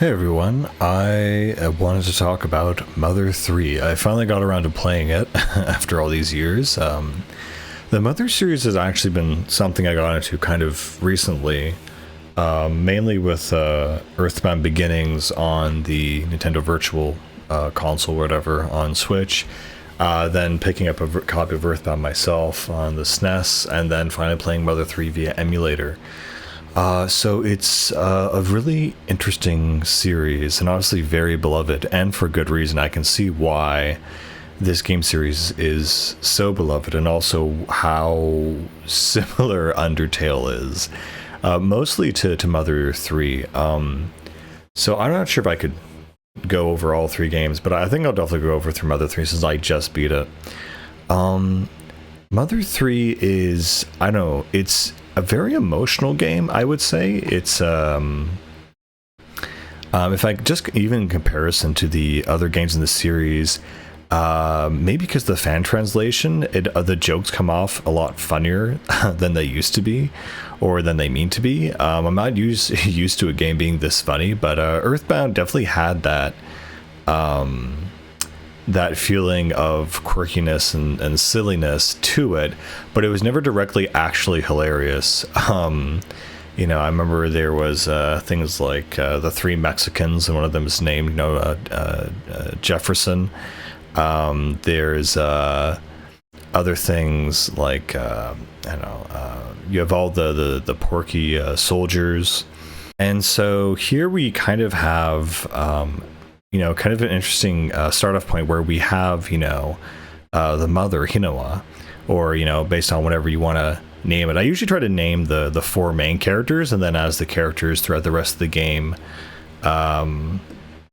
Hey everyone, I wanted to talk about Mother 3. I finally got around to playing it after all these years. The Mother series has actually been something I got into kind of recently, mainly with Earthbound Beginnings on the Nintendo Virtual Console, whatever, on Switch. Then picking up a copy of Earthbound myself on the SNES, and then finally playing Mother 3 via emulator. So it's a really interesting series and obviously very beloved, and for good reason. I can see why this game series is so beloved, and also how similar Undertale is, mostly to Mother 3. So I'm not sure if I could go over all three games, but I think I'll definitely go over through Mother 3 since I just beat it. Mother 3 is, I don't know, it's a very emotional game, I would say. It's if I just even in comparison to the other games in the series, maybe because the fan translation, the jokes come off a lot funnier than they used to be, or than they mean to be. I'm not used to a game being this funny, but Earthbound definitely had that that feeling of quirkiness and silliness to it, but it was never directly actually hilarious. You know, I remember there was things like the three Mexicans, and one of them is named, Jefferson. There's other things like, you have all the porky soldiers. And so here we kind of have, kind of an interesting start off point where we have, the mother, Hinoa, or, based on whatever you want to name it. I usually try to name the four main characters, and then as the characters throughout the rest of the game, kind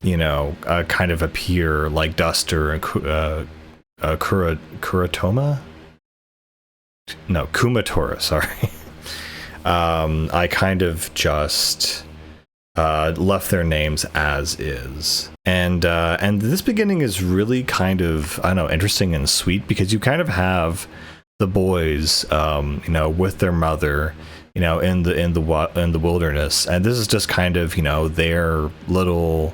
of appear, like Duster and Kumatora, sorry. I kind of just left their names as is, and this beginning is really kind of, I don't know, interesting and sweet, because you kind of have the boys, with their mother, in the wilderness, and this is just kind of, their little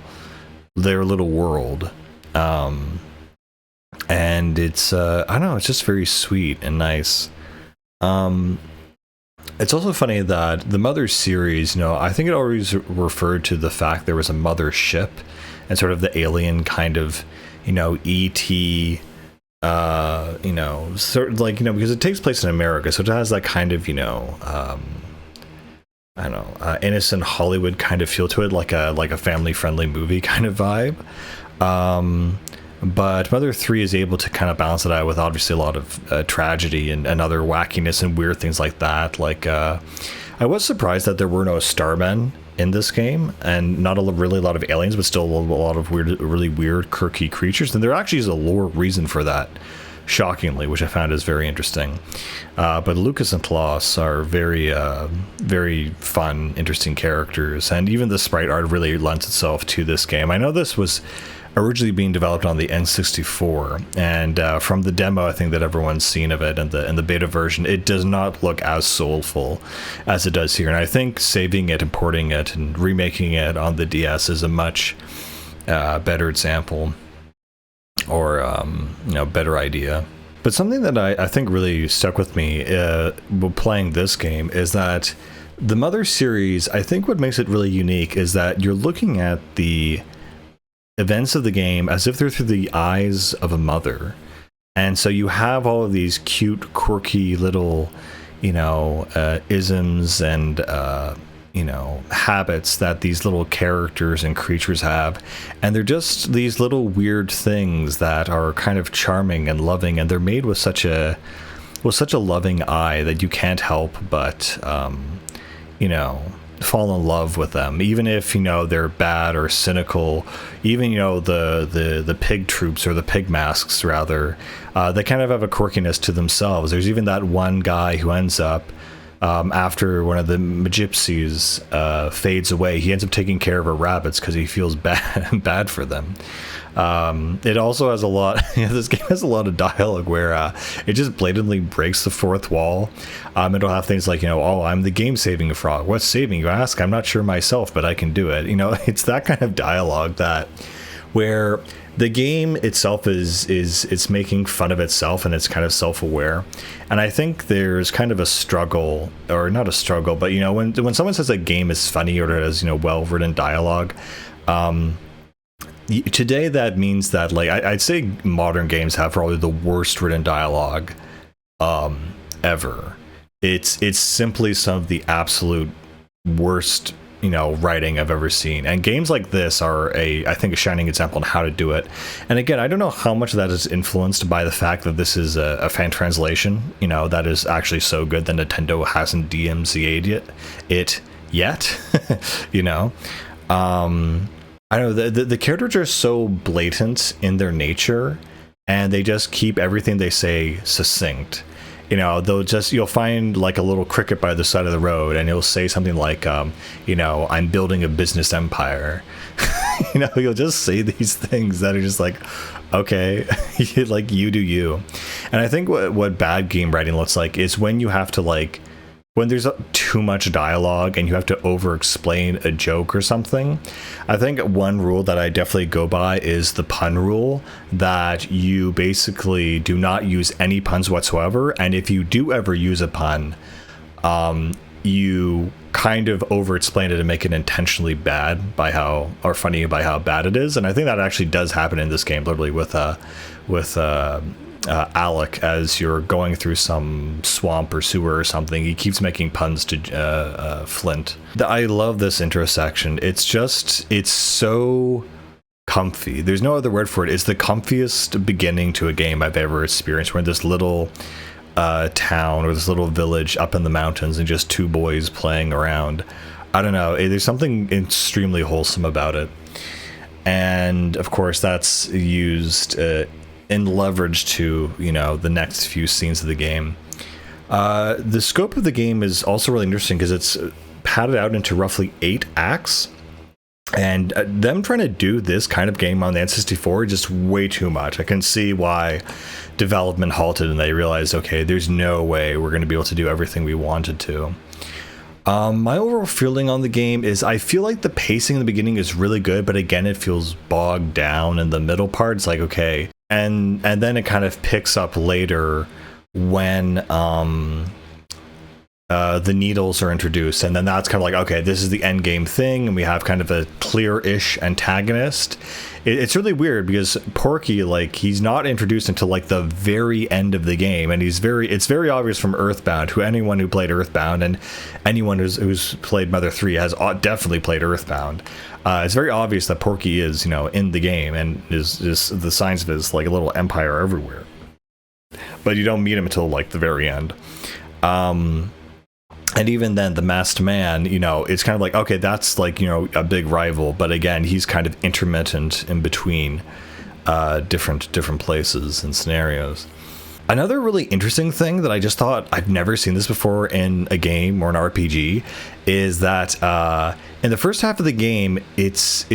world, and it's I don't know, it's just very sweet and nice. It's also funny that the Mother series, I think it always referred to the fact there was a mother ship, and sort of the alien kind of, E.T., sort of like, because it takes place in America, so it has that kind of, innocent Hollywood kind of feel to it, like a family-friendly movie kind of vibe. But Mother 3 is able to kind of balance it out with obviously a lot of tragedy and other wackiness and weird things like that. Like, I was surprised that there were no starmen in this game, and not really a lot of aliens, but still a lot of really weird, quirky creatures. And there actually is a lore reason for that, shockingly, which I found is very interesting. But Lucas and Klaus are very, very fun, interesting characters, and even the sprite art really lends itself to this game. I know this was originally being developed on the N64, and from the demo I think that everyone's seen of it, and the beta version, it does not look as soulful as it does here. And I think saving it, importing it, and remaking it on the DS is a much better example, or better idea. But something that I think really stuck with me while playing this game is that the Mother series, I think what makes it really unique is that you're looking at the events of the game as if they're through the eyes of a mother. And so you have all of these cute, quirky little, isms and, habits that these little characters and creatures have. And they're just these little weird things that are kind of charming and loving, and they're made with such a loving eye that you can't help but, fall in love with them, even if they're bad or cynical. Even the pig troops, or the pig masks rather, they kind of have a quirkiness to themselves. There's even that one guy who ends up After one of the gypsies fades away, he ends up taking care of her rabbits because he feels bad for them. It also has a lot. This game has a lot of dialogue where it just blatantly breaks the fourth wall. It'll have things like, oh, I'm the game saving frog. What's saving, you ask? I'm not sure myself, but I can do it. It's that kind of dialogue that where the game itself is it's making fun of itself, and it's kind of self-aware. And I think there's kind of a struggle, or not a struggle, but when someone says a game is funny or it has well-written dialogue, today that means that, like, I'd say modern games have probably the worst written dialogue ever. It's simply some of the absolute worst writing I've ever seen, and games like this are I think a shining example on how to do it. And again, I don't know how much of that is influenced by the fact that this is a fan translation that is actually so good that Nintendo hasn't DMCA'd it yet. I don't know, the characters are so blatant in their nature, and they just keep everything they say succinct. You'll find like a little cricket by the side of the road, and he'll say something like, I'm building a business empire. You'll just say these things that are just like, okay, like, you do you. And I think what bad game writing looks like is when you have to, like, when there's too much dialogue and you have to over-explain a joke or something. I think one rule that I definitely go by is the pun rule, that you basically do not use any puns whatsoever. And if you do ever use a pun, you kind of over-explain it and make it intentionally bad or funny by how bad it is. And I think that actually does happen in this game, literally with Alec, as you're going through some swamp or sewer or something. He keeps making puns to Flint. I love this intro section. It's so comfy. There's no other word for it. It's the comfiest beginning to a game I've ever experienced. We're in this little town, or this little village up in the mountains, and just two boys playing around. I don't know, there's something extremely wholesome about it. And of course that's used in leverage to the next few scenes of the game. The scope of the game is also really interesting because it's padded out into roughly 8 acts, and them trying to do this kind of game on the N64 is just way too much. I can see why development halted, and they realized, okay, there's no way we're going to be able to do everything we wanted to. My overall feeling on the game is I feel like the pacing in the beginning is really good, but again, it feels bogged down in the middle part. It's like, okay, and then it kind of picks up later when the needles are introduced, and then that's kind of like, okay, this is the end game thing, and we have kind of a clear-ish antagonist. It's really weird because Porky, like, he's not introduced until like the very end of the game, and it's very obvious from Earthbound. Anyone who played Earthbound, and anyone who's played Mother 3 has definitely played Earthbound. It's very obvious that Porky is in the game, and is the signs of his like a little empire everywhere. But you don't meet him until like the very end. And even then, the Masked Man, it's kind of like, okay, that's like, a big rival. But again, he's kind of intermittent in between different places and scenarios. Another really interesting thing that I just thought, I've never seen this before in a game or an RPG, is that in the first half of the game, it's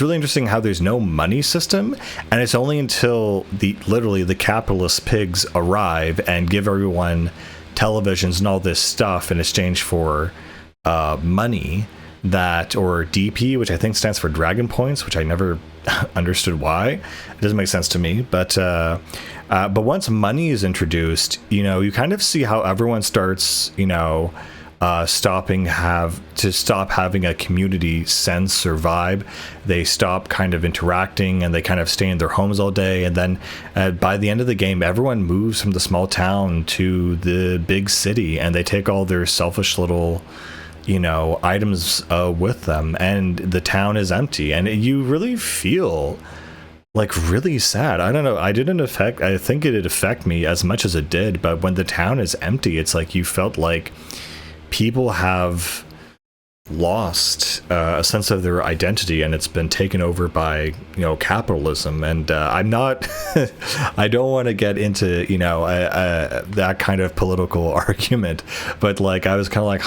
really interesting how there's no money system, and it's only until literally the capitalist pigs arrive and give everyone televisions and all this stuff in exchange for money, or DP, which I think stands for Dragon Points, which I never understood why. It doesn't make sense to me, but once money is introduced, you kind of see how everyone starts stop having a community sense or vibe. They stop kind of interacting, and they kind of stay in their homes all day. And then by the end of the game, everyone moves from the small town to the big city, and they take all their selfish little items with them, and the town is empty, and you really feel like really sad. I don't know, I think it did affect me as much as it did, but when the town is empty, it's like you felt like people have lost a sense of their identity, and it's been taken over by capitalism. And I'm not I don't want to get into that kind of political argument, but like I was kind of like,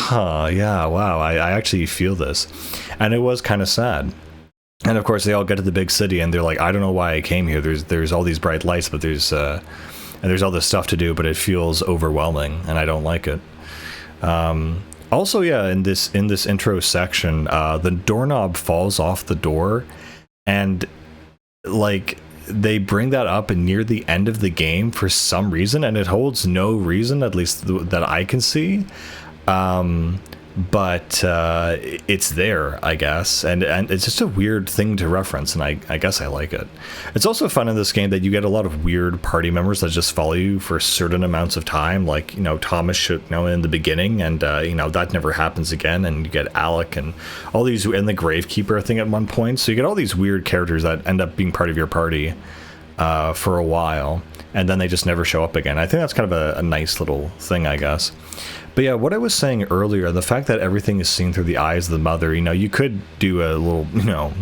yeah, wow, I actually feel this. And it was kind of sad. And of course they all get to the big city and they're like, I don't know why I came here. There's all these bright lights, but there's all this stuff to do, but it feels overwhelming and I don't like it. Also, yeah, in this intro section, the doorknob falls off the door, and like they bring that up near the end of the game for some reason, and it holds no reason, at least that I can see. But it's there, I guess, and it's just a weird thing to reference, and I guess I like it. It's also fun in this game that you get a lot of weird party members that just follow you for certain amounts of time, like Thomas should in the beginning, and that never happens again, and you get Alec and all these, and the Gravekeeper thing at one point, so you get all these weird characters that end up being part of your party for a while, and then they just never show up again. I think that's kind of a nice little thing, I guess. But yeah, what I was saying earlier, the fact that everything is seen through the eyes of the mother, you could do a little,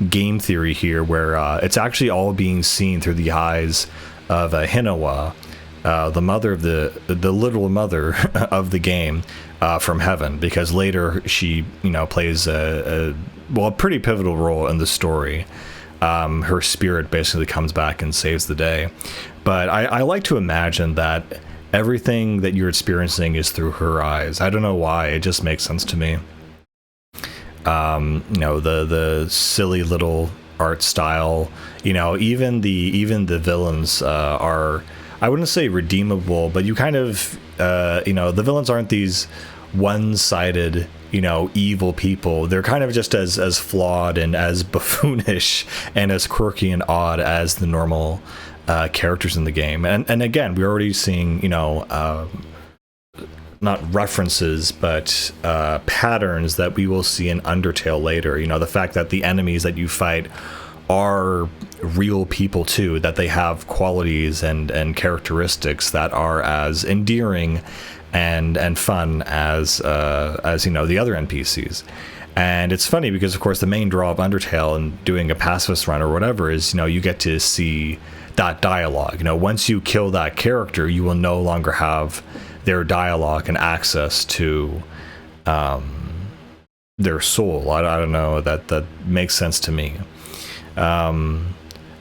game theory here where it's actually all being seen through the eyes of Hinawa, the mother of the literal mother of the game from heaven, because later she, plays a pretty pivotal role in the story. Her spirit basically comes back and saves the day. But I like to imagine that everything that you're experiencing is through her eyes. I don't know why, it just makes sense to me. The silly little art style, even the villains are, I wouldn't say redeemable, but you kind of the villains aren't these one-sided evil people. They're kind of just as flawed and as buffoonish and as quirky and odd as the normal characters in the game. And again, we're already seeing not references but patterns that we will see in Undertale later. The fact that the enemies that you fight are real people too, that they have qualities and characteristics that are as endearing and fun as the other NPCs. And it's funny because, of course, the main draw of Undertale and doing a pacifist run or whatever is, you get to see that dialogue. Once you kill that character, you will no longer have their dialogue and access to their soul. I don't know, that makes sense to me.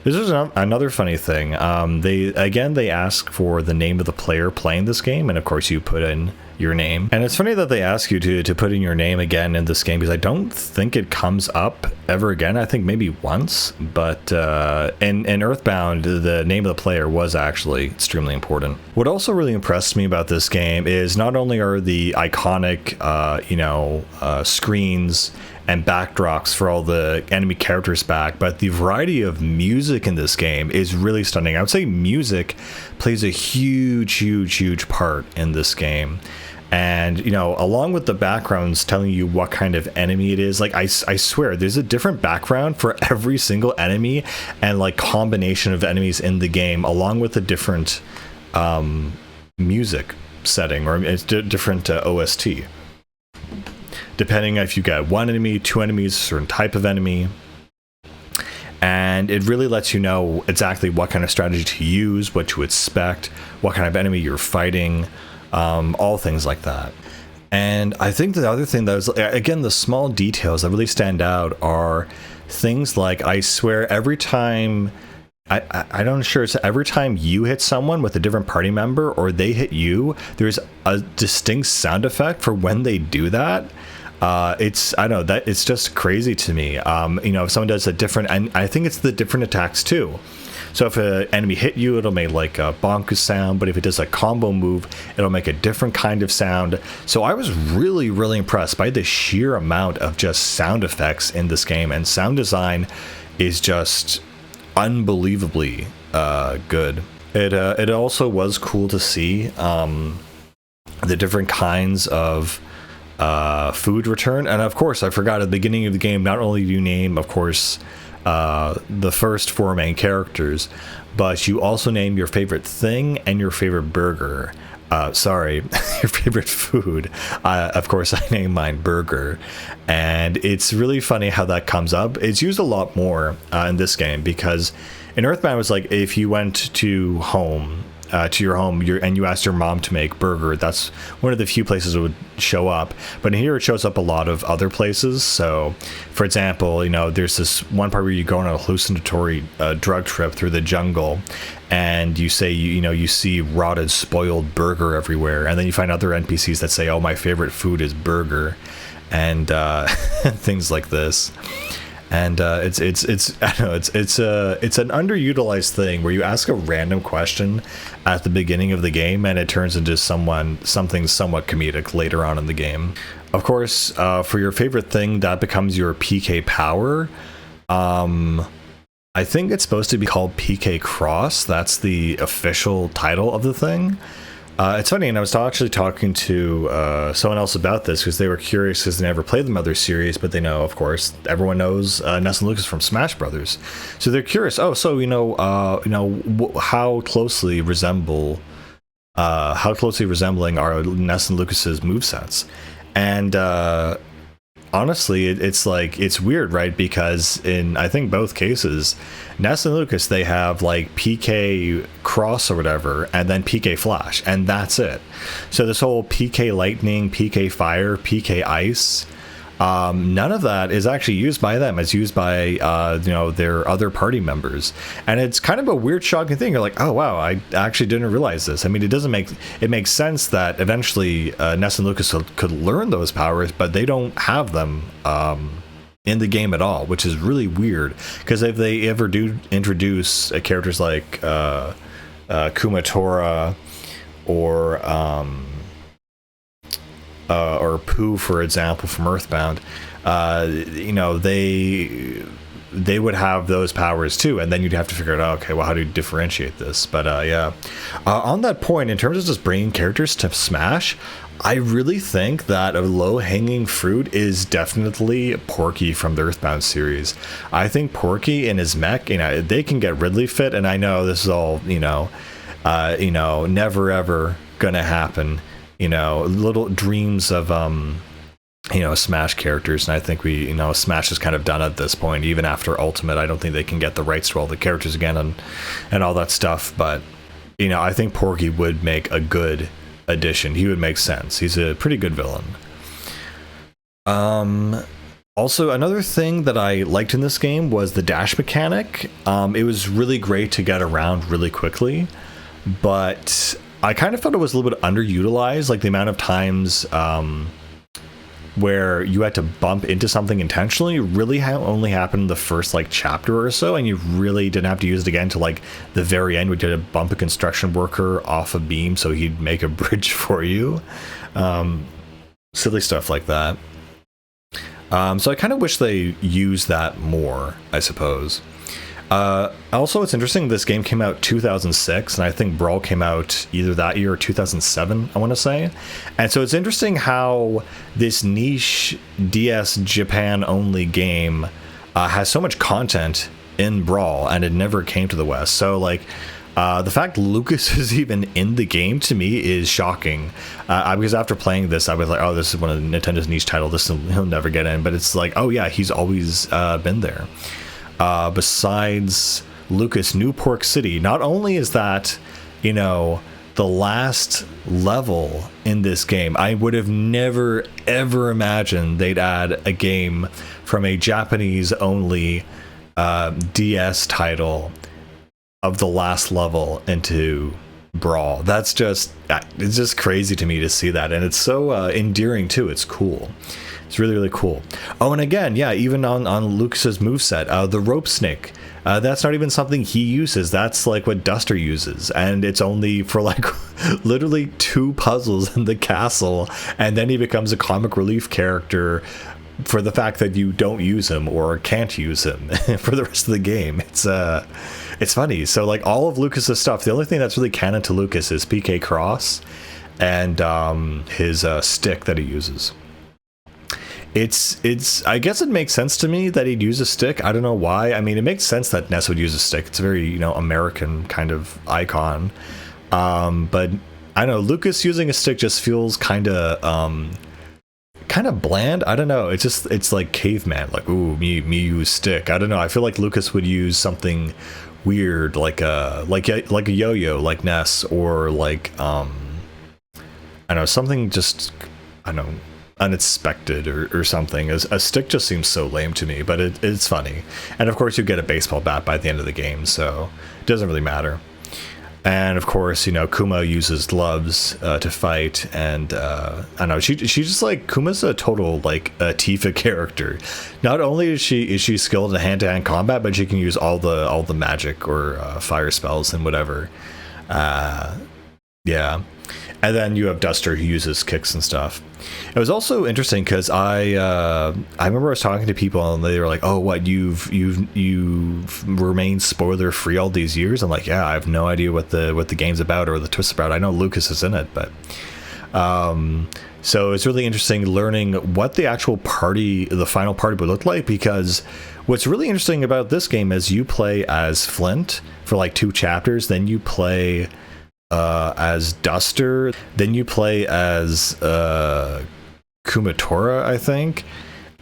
This is another funny thing. They ask for the name of the player playing this game, and of course you put in your name. And it's funny that they ask you to put in your name again in this game, because I don't think it comes up ever again. I think maybe once, but in Earthbound, the name of the player was actually extremely important. What also really impressed me about this game is not only are the iconic, screens and backdrops for all the enemy characters back, but the variety of music in this game is really stunning. I would say music plays a huge part in this game. And, along with the backgrounds telling you what kind of enemy it is, like, I swear, there's a different background for every single enemy and, like, combination of enemies in the game, along with a different music setting, or it's different OST. Depending if you got one enemy, two enemies, a certain type of enemy. And it really lets you know exactly what kind of strategy to use, what to expect, what kind of enemy you're fighting, all things like that. And I think the other thing that is, again, the small details that really stand out are things like, I swear, every time, I don't know, sure, it's every time you hit someone with a different party member or they hit you, there's a distinct sound effect for when they do that. It's, I don't know, that it's just crazy to me. If someone does a different, and I think it's the different attacks too. So if an enemy hit you, it'll make like a bonk sound, but if it does a combo move, it'll make a different kind of sound. So I was really, really impressed by the sheer amount of just sound effects in this game, and sound design is just unbelievably good. It also was cool to see the different kinds of food return. And of course, I forgot at the beginning of the game, not only do you name, of course, the first four main characters, but you also name your favorite thing and your favorite burger. sorry, your favorite food. Of course, I named mine burger. And it's really funny how that comes up. It's used a lot more in this game because in Earthbound, it was like if you went to your home, and you asked your mom to make burger, that's one of the few places it would show up. But here it shows up a lot of other places. So, for example, there's this one part where you go on a hallucinatory drug trip through the jungle, and you say you see rotted, spoiled burger everywhere, and then you find other NPCs that say, "Oh, my favorite food is burger," and things like this. And it's I don't know, it's an underutilized thing where you ask a random question at the beginning of the game and it turns into something somewhat comedic later on in the game. Of course, for your favorite thing, that becomes your PK power. I think it's supposed to be called PK Cross. That's the official title of the thing. It's funny, and I was actually talking to someone else about this because they were curious because they never played the Mother series, but they know, of course, everyone knows Ness and Lucas from Smash Brothers, so they're curious. Oh, so how closely resembling are Ness and Lucas's movesets? And honestly, it's weird, right? Because in, I think, both cases, Ness and Lucas, they have like PK Cross or whatever, and then PK Flash, and that's it. So this whole PK Lightning, PK Fire, PK Ice, none of that is actually used by them. It's used by their other party members, and it's kind of a weird, shocking thing. You're like, oh wow, I actually didn't realize this. I mean, it makes sense that eventually Ness and Lucas could learn those powers, but they don't have them in the game at all, which is really weird. Because if they ever do introduce characters like Kumatora or Pooh, for example, from Earthbound, they would have those powers too, and then you'd have to figure out, okay, well, how do you differentiate this? But yeah, on that point, in terms of just bringing characters to Smash, I really think that a low-hanging fruit is definitely Porky from the Earthbound series. I think Porky and his mech, they can get Ridley fit, and I know this is all, never ever gonna happen. Little dreams of Smash characters, and I think Smash is kind of done at this point. Even after Ultimate, I don't think they can get the rights to all the characters again and all that stuff. But I think Porky would make a good addition. He would make sense. He's a pretty good villain. Also, another thing that I liked in this game was the dash mechanic. It was really great to get around really quickly, but I kind of felt it was a little bit underutilized, like the amount of times where you had to bump into something intentionally really only happened the first chapter or so, and you really didn't have to use it again to the very end, where you had to bump a construction worker off a beam so he'd make a bridge for you. Silly stuff like that. So I kind of wish they used that more, I suppose. Also, it's interesting, this game came out 2006, and I think Brawl came out either that year or 2007, I want to say. And so it's interesting how this niche DS Japan only game has so much content in Brawl, and it never came to the West. So the fact Lucas is even in the game, to me, is shocking. Because after playing this, I was like, oh, this is one of Nintendo's niche titles, he'll never get in. But it's like, oh yeah, he's always been there. Besides Lucas, New Pork City, not only is that, the last level in this game, I would have never, ever imagined they'd add a game from a Japanese-only DS title of the last level into Brawl. It's just crazy to me to see that, and it's so endearing too. It's cool. It's really, really cool. Oh, and again, yeah, even on Lucas's moveset, the rope snake, that's not even something he uses. That's what Duster uses, and it's only for literally 2 puzzles in the castle, and then he becomes a comic relief character for the fact that you don't use him or can't use him for the rest of the game. It's funny. So all of Lucas's stuff, the only thing that's really canon to Lucas is PK Cross and his stick that he uses. I guess it makes sense to me that he'd use a stick. I don't know why. I mean, it makes sense that Ness would use a stick. It's a very, American kind of icon. But I know Lucas using a stick just feels kind of bland. I don't know. It's like caveman. Like, ooh, me use stick. I don't know. I feel like Lucas would use something weird, like a yo-yo, like Ness, or like I don't know, something just, I don't know, unexpected or something. A stick just seems so lame to me, but it's funny. And of course, you get a baseball bat by the end of the game, so it doesn't really matter. And of course, you know, Kuma uses gloves to fight, and I don't know, she just like, Kuma's a total like a Tifa character. Not only is she skilled in hand-to-hand combat, but she can use all the magic or fire spells and whatever. Yeah. And then you have Duster, who uses kicks and stuff. It was also interesting because I remember I was talking to people and they were like, "Oh, what, you've remained spoiler free all these years?" I'm like, "Yeah, I have no idea what the game's about or the twist about. I know Lucas is in it, but so it's really interesting learning what the actual party, the final party, would look like, because what's really interesting about this game is you play as Flint for like 2 chapters, then you play as Duster, then you play as Kumatora, I think,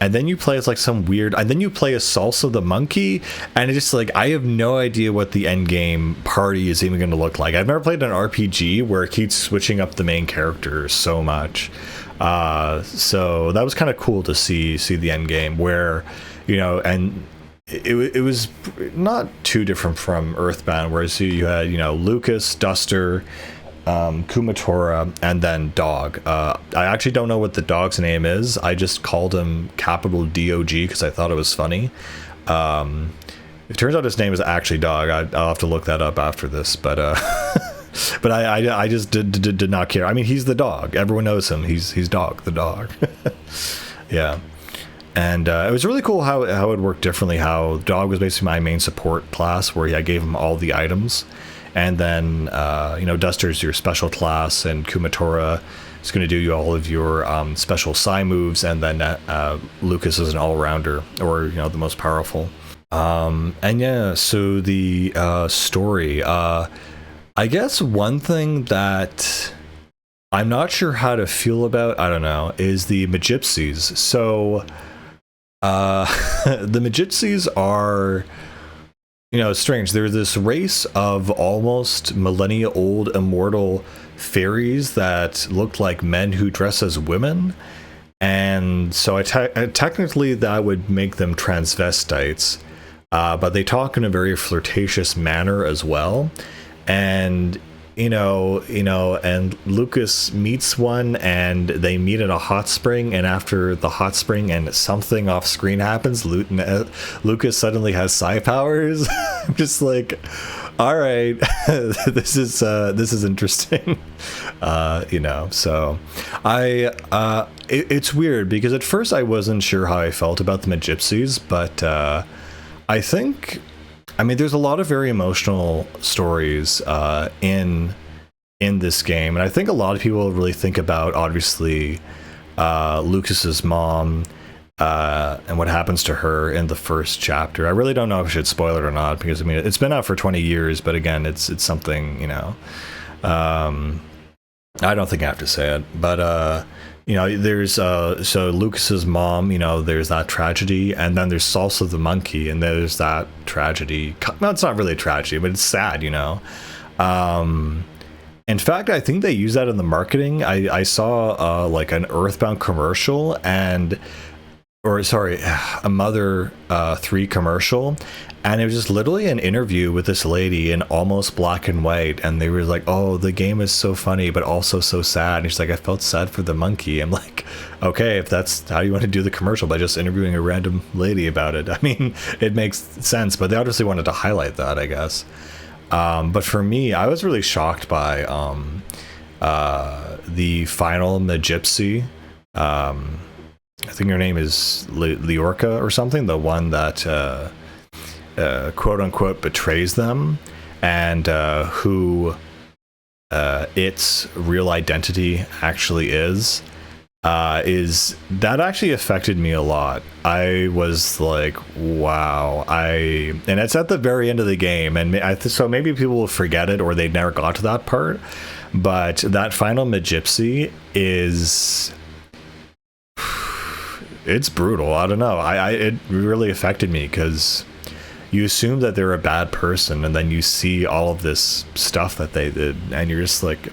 and then you play as like some weird, and then you play as Salsa the monkey, and it's just like, I have no idea what the end game party is even going to look like. I've never played an RPG where it keeps switching up the main characters so much, so that was kind of cool to see the end game where, you know, and it was not too different from Earthbound, whereas you had, you know, Lucas, Duster, Kumatora, and then Dog. I actually don't know what the dog's name is. I just called him capital DOG because I thought it was funny. It turns out his name is actually Dog. I'll have to look that up after this, but but I just did not care. I mean, he's the dog. Everyone knows him. He's Dog, the dog. Yeah. And it was really cool how it worked differently, how Dog was basically my main support class, where I gave him all the items. And then, you know, Duster's your special class, and Kumatora is going to do you all of your special psi moves, and then Lucas is an all-rounder, or, you know, the most powerful. And yeah, so the story. I guess one thing that I'm not sure how to feel about, I don't know, is the Magypsies. So the Magypsies are, you know, strange. They're this race of almost millennia-old immortal fairies that look like men who dress as women. And so technically that would make them transvestites, but they talk in a very flirtatious manner as well. And you know, and Lucas meets one, and they meet at a hot spring, and after the hot spring and something off screen happens, Lucas suddenly has psi powers. I'm just like, all right, this is interesting. You know, so it's weird because at first I wasn't sure how I felt about the Magypsies, but I think, I mean, there's a lot of very emotional stories in this game, and I think a lot of people really think about, obviously, Lucas's mom and what happens to her in the first chapter. I really don't know if I should spoil it or not, because I mean, it's been out for 20 years, but again, it's something, you know, I don't think I have to say it, but you know, there's so Lucas's mom, you know, there's that tragedy, and then there's Salsa the monkey, and there's that tragedy. No, it's not really a tragedy, but it's sad, you know. In fact, I think they use that in the marketing. I saw like an Earthbound commercial, a Mother 3 commercial, and it was just literally an interview with this lady in almost black and white, and they were like, "Oh, the game is so funny but also so sad," and she's like, "I felt sad for the monkey." I'm like, okay, if that's how you want to do the commercial, by just interviewing a random lady about it, I mean, it makes sense, but they obviously wanted to highlight that, I guess. But for me, I was really shocked by the final Magypsy. I think her name is Leorca or something, the one that quote unquote betrays them, and who its real identity actually is that actually affected me a lot. I was like, wow. And it's at the very end of the game, and so maybe people will forget it, or they never got to that part. But that final Magypsy is, it's brutal. I don't know. It really affected me because you assume that they're a bad person, and then you see all of this stuff that they did, and you're just like,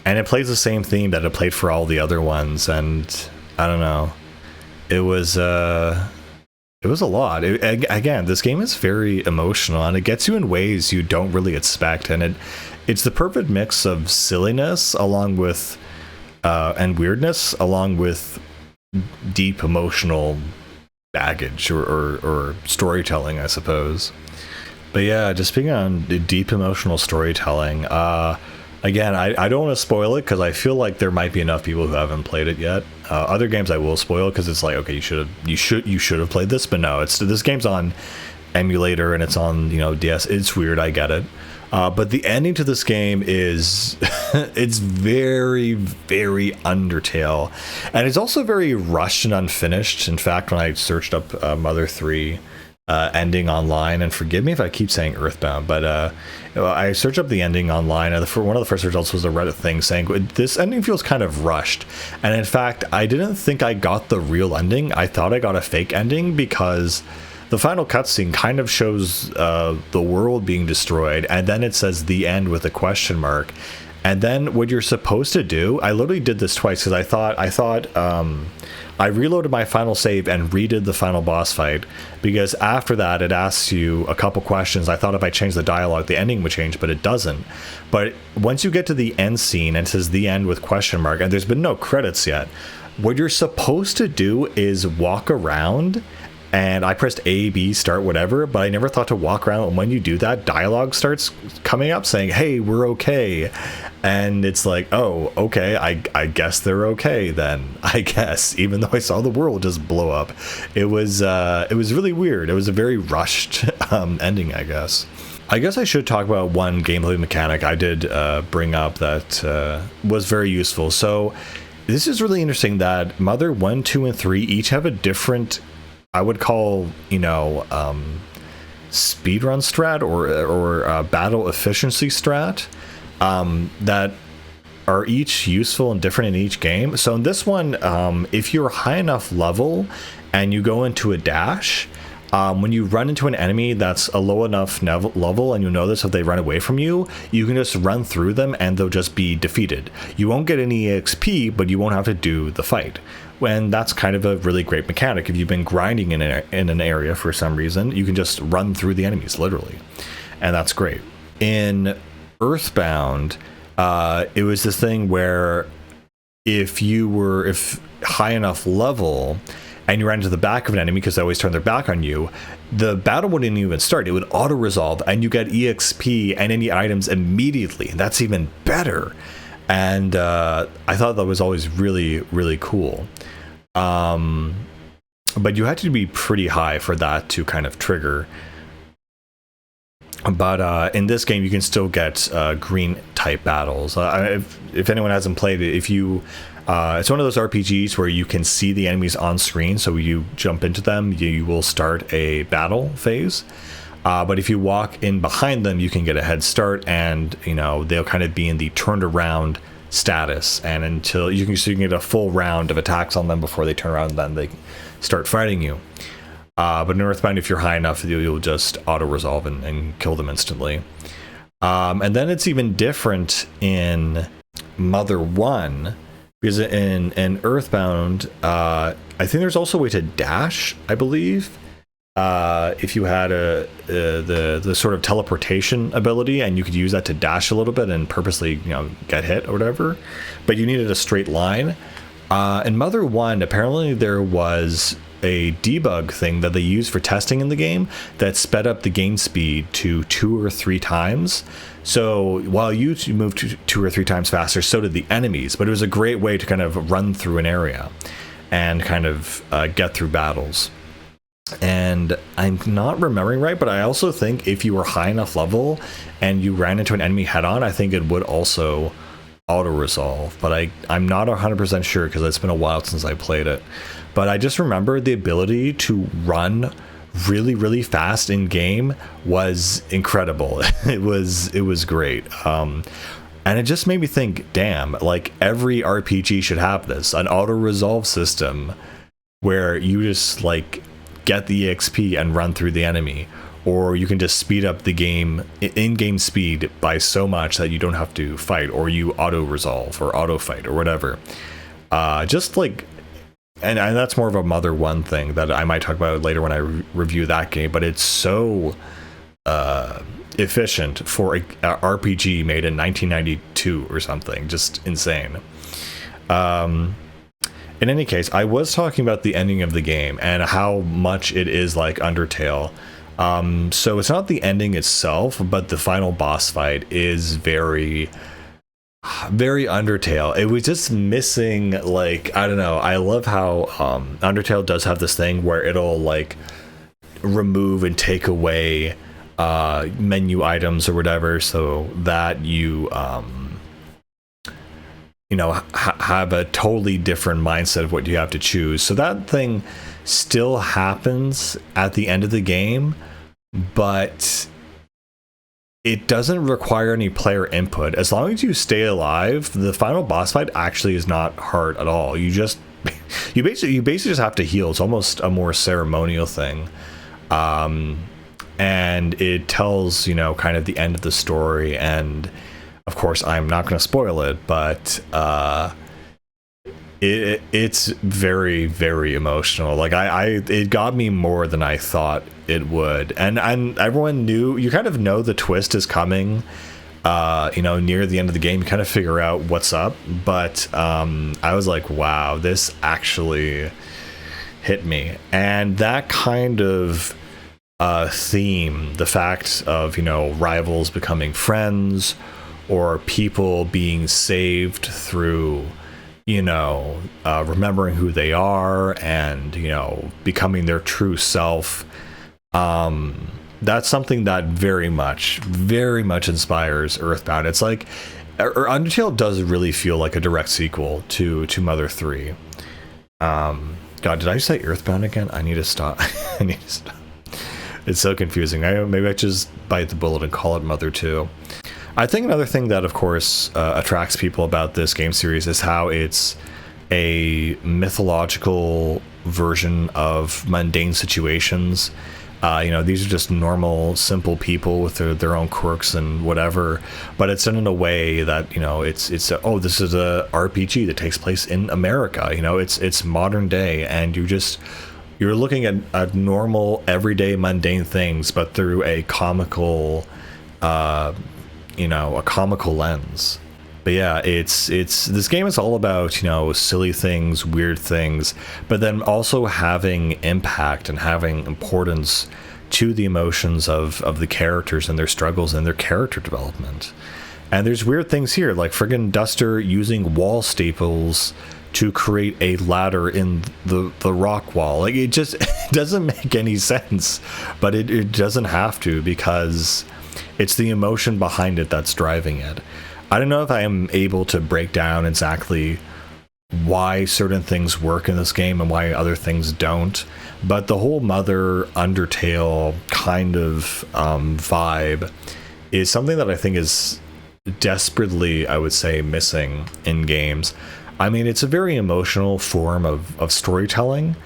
and it plays the same theme that it played for all the other ones, and I don't know. It was a lot. Again, this game is very emotional, and it gets you in ways you don't really expect, and it's the perfect mix of silliness along with and weirdness along with deep emotional baggage or storytelling, I suppose. But yeah, just speaking on deep emotional storytelling, again, I don't want to spoil it because I feel like there might be enough people who haven't played it yet. Other games I will spoil because it's like, okay, you should have played this, but no, this game's on emulator and it's on, DS. It's weird, I get it. But the ending to this game is it's very, very Undertale, and it's also very rushed and unfinished. In fact, when I searched up Mother 3 ending online, and forgive me if I keep saying Earthbound, but I searched up the ending online, and one of the first results was a Reddit thing saying this ending feels kind of rushed. And in fact, I didn't think I got the real ending. I thought I got a fake ending because the final cutscene kind of shows the world being destroyed, and then it says the end with a question mark. And then what you're supposed to do, I literally did this twice because I thought I reloaded my final save and redid the final boss fight, because after that it asks you a couple questions. I thought if I changed the dialogue, the ending would change, but it doesn't. But once you get to the end scene and it says the end with question mark, and there's been no credits yet, what you're supposed to do is walk around. And I pressed A, B, start, whatever, but I never thought to walk around. And when you do that, dialogue starts coming up saying, hey, we're okay. And it's like, oh, okay, I guess they're okay then, I guess, even though I saw the world just blow up. It was really weird. It was a very rushed ending, I guess. I guess I should talk about one gameplay mechanic I did bring up that was very useful. So this is really interesting that Mother 1, 2, and 3 each have a different, I would call, speedrun strat or battle efficiency strat that are each useful and different in each game. So in this one, if you're high enough level and you go into a dash, when you run into an enemy that's a low enough level, and you know this if they run away from you, you can just run through them and they'll just be defeated. You won't get any EXP, but you won't have to do the fight. And that's kind of a really great mechanic. If you've been grinding in an area for some reason, you can just run through the enemies, literally. And that's great. In Earthbound, it was this thing where if high enough level and you ran into the back of an enemy, because they always turn their back on you, the battle wouldn't even start. It would auto-resolve, and you get EXP and any items immediately. And that's even better. And I thought that was always really, really cool. But you had to be pretty high for that to kind of trigger. But in this game, you can still get green type battles. If anyone hasn't played it, it's one of those RPGs where you can see the enemies on screen. So you jump into them, you will start a battle phase. But if you walk in behind them, you can get a head start, and they'll kind of be in the turned around status, and until you can get a full round of attacks on them before they turn around, and then they start fighting you. But in Earthbound, if you're high enough, you'll just auto resolve and kill them instantly. And then it's even different in Mother 1, because in Earthbound, I think there's also a way to dash, I believe. If you had the sort of teleportation ability, and you could use that to dash a little bit and purposely get hit or whatever, but you needed a straight line. In Mother 1, apparently there was a debug thing that they used for testing in the game that sped up the game speed to 2 or 3 times. So while you moved 2 or 3 times faster, so did the enemies. But it was a great way to kind of run through an area and kind of get through battles. And I'm not remembering right, but I also think if you were high enough level and you ran into an enemy head on, I think it would also auto resolve. But I'm not 100% sure because it's been a while since I played it. But I just remember the ability to run really, really fast in game was incredible. It was great. And it just made me think, damn, like every RPG should have this, an auto resolve system where you just like get the EXP and run through the enemy, or you can just speed up the game in-game speed by so much that you don't have to fight, or you auto resolve or auto fight or whatever. Just like, and that's more of a Mother 1 thing that I might talk about later when I review that game, but it's so efficient for a RPG made in 1992 or something. Just insane. In any case, I was talking about the ending of the game and how much it is like Undertale. So it's not the ending itself, but the final boss fight is very Undertale. It was just missing, like, I don't know. I love how Undertale does have this thing where it'll like remove and take away menu items or whatever, so that you have a totally different mindset of what you have to choose. So that thing still happens at the end of the game, but it doesn't require any player input. As long as you stay alive, the final boss fight actually is not hard at all. You basically just have to heal. It's almost a more ceremonial thing. And it tells, kind of the end of the story. And of course, I'm not going to spoil it, but it's very, very emotional. Like it got me more than I thought it would. And everyone knew, you kind of know the twist is coming, near the end of the game. You kind of figure out what's up. But I was like, wow, this actually hit me. And that kind of theme, the fact of rivals becoming friends, or people being saved through remembering who they are and becoming their true self, that's something that very much inspires Earthbound. It's like Undertale does really feel like a direct sequel to Mother 3. God, did I say Earthbound again? I need to stop. It's so confusing. Maybe I just bite the bullet and call it Mother 2. I think another thing that, of course, attracts people about this game series is how it's a mythological version of mundane situations. These are just normal, simple people with their own quirks and whatever, but it's done in a way that, this is a RPG that takes place in America. It's modern day, and you're looking at normal, everyday, mundane things, but through a comical, a comical lens. But yeah, it's this game is all about, silly things, weird things, but then also having impact and having importance to the emotions of the characters and their struggles and their character development. And there's weird things here, like friggin' Duster using wall staples to create a ladder in the rock wall. Like, it just doesn't make any sense, but it doesn't have to, because it's the emotion behind it that's driving it. I don't know if I am able to break down exactly why certain things work in this game and why other things don't, but the whole Mother Undertale kind of vibe is something that I think is desperately, I would say, missing in games. I mean, it's a very emotional form of storytelling.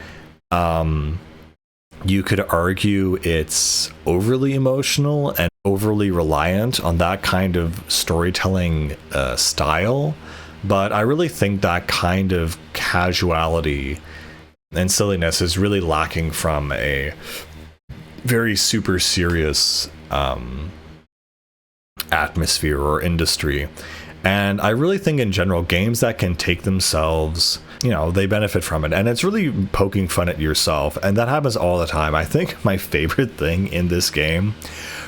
You could argue it's overly emotional and overly reliant on that kind of storytelling style, but I really think that kind of casuality and silliness is really lacking from a very super serious atmosphere or industry. And I really think in general, games that can take themselves, they benefit from it. And it's really poking fun at yourself. And that happens all the time. I think my favorite thing in this game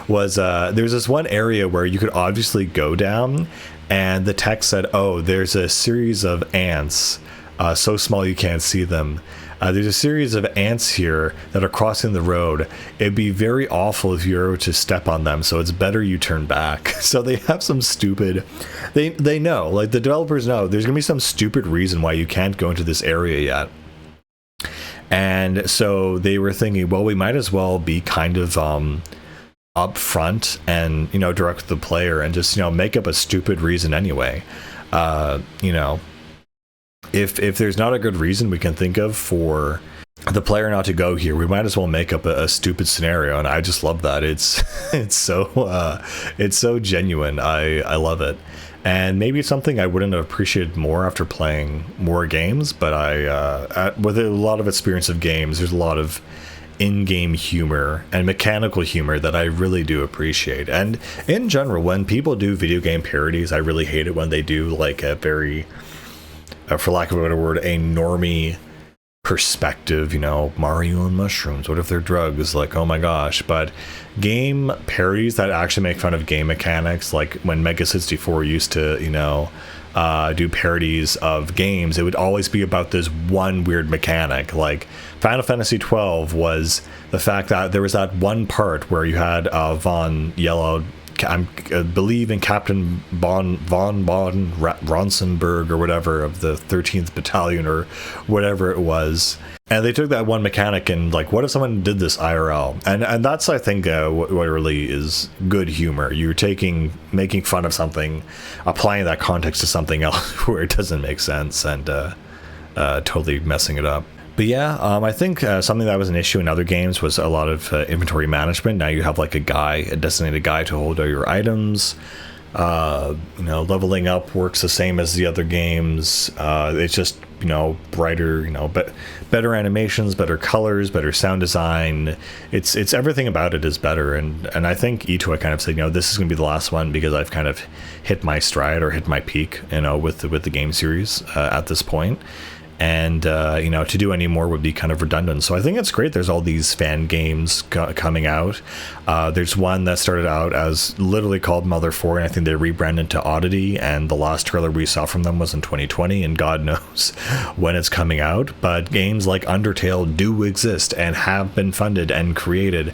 was there's this one area where you could obviously go down, and the text said, oh, there's a series of ants so small you can't see them. There's a series of ants here that are crossing the road. It'd be very awful if you were to step on them, so it's better you turn back. So they have some stupid... They know, like the developers know, there's going to be some stupid reason why you can't go into this area yet. And so they were thinking, well, we might as well be kind of upfront and, you know, direct to the player and just, you know, make up a stupid reason anyway. You know, if there's not a good reason we can think of for the player not to go here, we might as well make up a stupid scenario. And I just love that. It's so genuine. I love it. And maybe it's something I wouldn't have appreciated more after playing more games, but with a lot of experience of games, there's a lot of in-game humor and mechanical humor that I really do appreciate. And in general, when people do video game parodies, I really hate it when they do like a very, for lack of a better word, a normie perspective, you know, Mario and mushrooms, what if they're drugs? Like, oh my gosh. But game parodies that actually make fun of game mechanics, like when Mega 64 used to, you know, do parodies of games, it would always be about this one weird mechanic. Like Final Fantasy 12 was the fact that there was that one part where you had Von Yellow, I believe in Captain von Ronsenberg or whatever of the 13th Battalion or whatever it was. And they took that one mechanic and like, what if someone did this IRL? And that's, I think, what really is good humor. You're making fun of something, applying that context to something else where it doesn't make sense, and totally messing it up. But yeah, I think something that was an issue in other games was a lot of inventory management. Now you have like a designated guy to hold all your items. You know, leveling up works the same as the other games. It's just, you know, brighter, you know, but better animations, better colors, better sound design. It's everything about it is better. And I think E2 kind of said, you know, this is going to be the last one because I've kind of hit my stride or hit my peak, you know, with the game series at this point. And you know, to do any more would be kind of redundant. So I think it's great there's all these fan games coming out. There's one that started out as literally called Mother 4, and I think they rebranded to Oddity, and the last trailer we saw from them was in 2020, and God knows when it's coming out. But games like Undertale do exist and have been funded and created,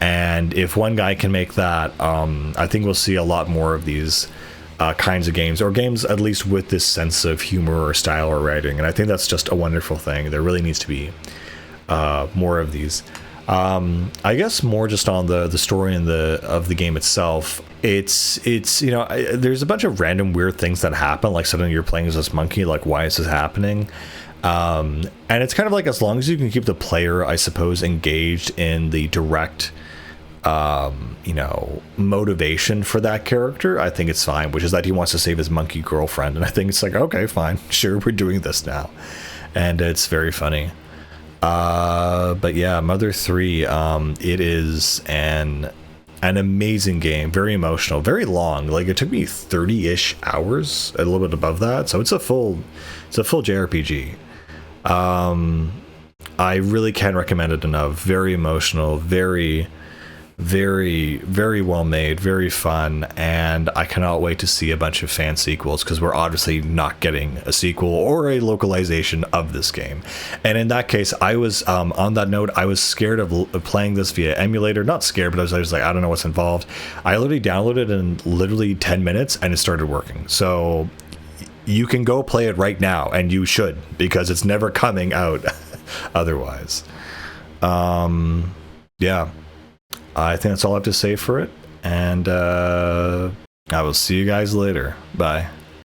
and if one guy can make that, I think we'll see a lot more of these kinds of games, or games at least with this sense of humor or style or writing. And I think that's just a wonderful thing. There really needs to be more of these. I guess more just on the story and of the game itself. It's you know, there's a bunch of random weird things that happen. Like suddenly you're playing as this monkey. Like, why is this happening? And it's kind of like, as long as you can keep the player, I suppose, engaged in the direct you know, motivation for that character, I think it's fine, which is that he wants to save his monkey girlfriend. And I think it's like, okay, fine, sure, we're doing this now. And it's very funny. But yeah, Mother 3, it is an amazing game, very emotional, very long. Like, it took me 30-ish hours, a little bit above that. So it's a full JRPG. I really can't recommend it enough. Very emotional, very well made, very fun, and I cannot wait to see a bunch of fan sequels, because we're obviously not getting a sequel or a localization of this game. And in that case, I was on that note, I was scared of playing this via emulator. Not scared, but I was like, I don't know what's involved. I literally downloaded it in literally 10 minutes and it started working. So you can go play it right now, and you should, because it's never coming out otherwise. Yeah, I think that's all I have to say for it, and I will see you guys later. Bye.